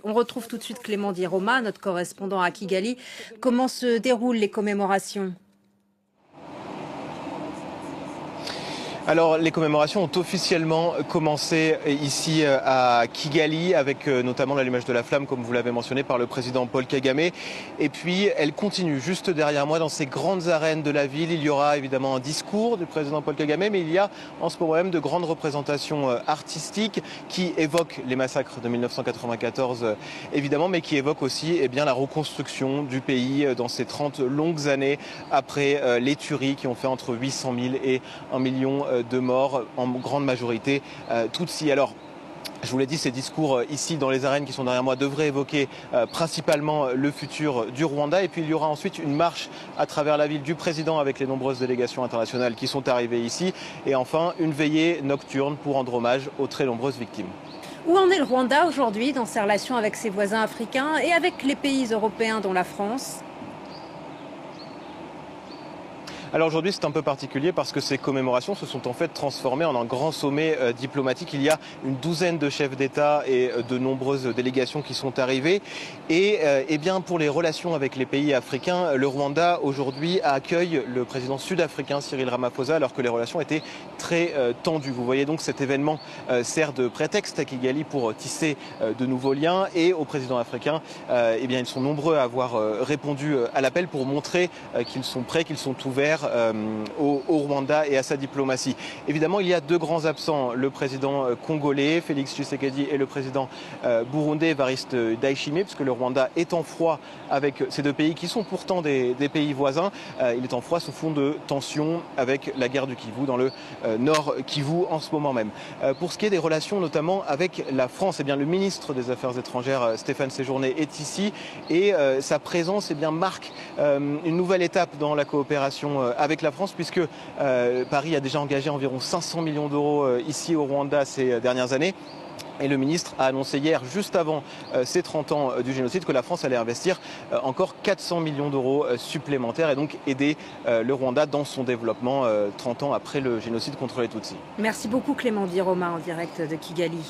On retrouve tout de suite Clément Di Roma, notre correspondant à Kigali. Comment se déroulent les commémorations? Alors, les commémorations ont officiellement commencé ici à Kigali, avec notamment l'allumage de la flamme, comme vous l'avez mentionné, par le président Paul Kagame. Et puis, elle continue juste derrière moi, dans ces grandes arènes de la ville. Il y aura évidemment un discours du président Paul Kagame, mais il y a en ce moment même de grandes représentations artistiques qui évoquent les massacres de 1994, évidemment, mais qui évoquent aussi la reconstruction du pays dans ces 30 longues années après les tueries qui ont fait entre 800 000 et 1 million de morts, en grande majorité Tutsis. Alors, je vous l'ai dit, ces discours ici dans les arènes qui sont derrière moi devraient évoquer principalement le futur du Rwanda. Et puis il y aura ensuite une marche à travers la ville du président avec les nombreuses délégations internationales qui sont arrivées ici. Et enfin, une veillée nocturne pour rendre hommage aux très nombreuses victimes. Où en est le Rwanda aujourd'hui dans ses relations avec ses voisins africains et avec les pays européens dont la France? Alors aujourd'hui, c'est un peu particulier parce que ces commémorations se sont en fait transformées en un grand sommet diplomatique. Il y a une douzaine de chefs d'État et de nombreuses délégations qui sont arrivées. Et bien pour les relations avec les pays africains, le Rwanda aujourd'hui accueille le président sud-africain Cyril Ramaphosa alors que les relations étaient très tendues. Vous voyez donc cet événement sert de prétexte à Kigali pour tisser de nouveaux liens. Et au président africain, ils sont nombreux à avoir répondu à l'appel pour montrer qu'ils sont prêts, qu'ils sont ouverts au Rwanda et à sa diplomatie. Évidemment, il y a deux grands absents, le président congolais, Félix Tshisekedi, et le président burundais, Evariste Ndayishimiye, puisque le Rwanda est en froid avec ces deux pays qui sont pourtant des pays voisins. Il est en froid sous fond de tensions avec la guerre du Kivu dans le nord Kivu en ce moment même. Pour ce qui est des relations notamment avec la France, le ministre des Affaires étrangères, Stéphane Séjourné, est ici et sa présence marque une nouvelle étape dans la coopération avec la France, puisque Paris a déjà engagé environ 500 millions d'euros ici au Rwanda ces dernières années. Et le ministre a annoncé hier, juste avant ces 30 ans du génocide, que la France allait investir encore 400 millions d'euros supplémentaires et donc aider le Rwanda dans son développement 30 ans après le génocide contre les Tutsis. Merci beaucoup Clément Di Roma en direct de Kigali.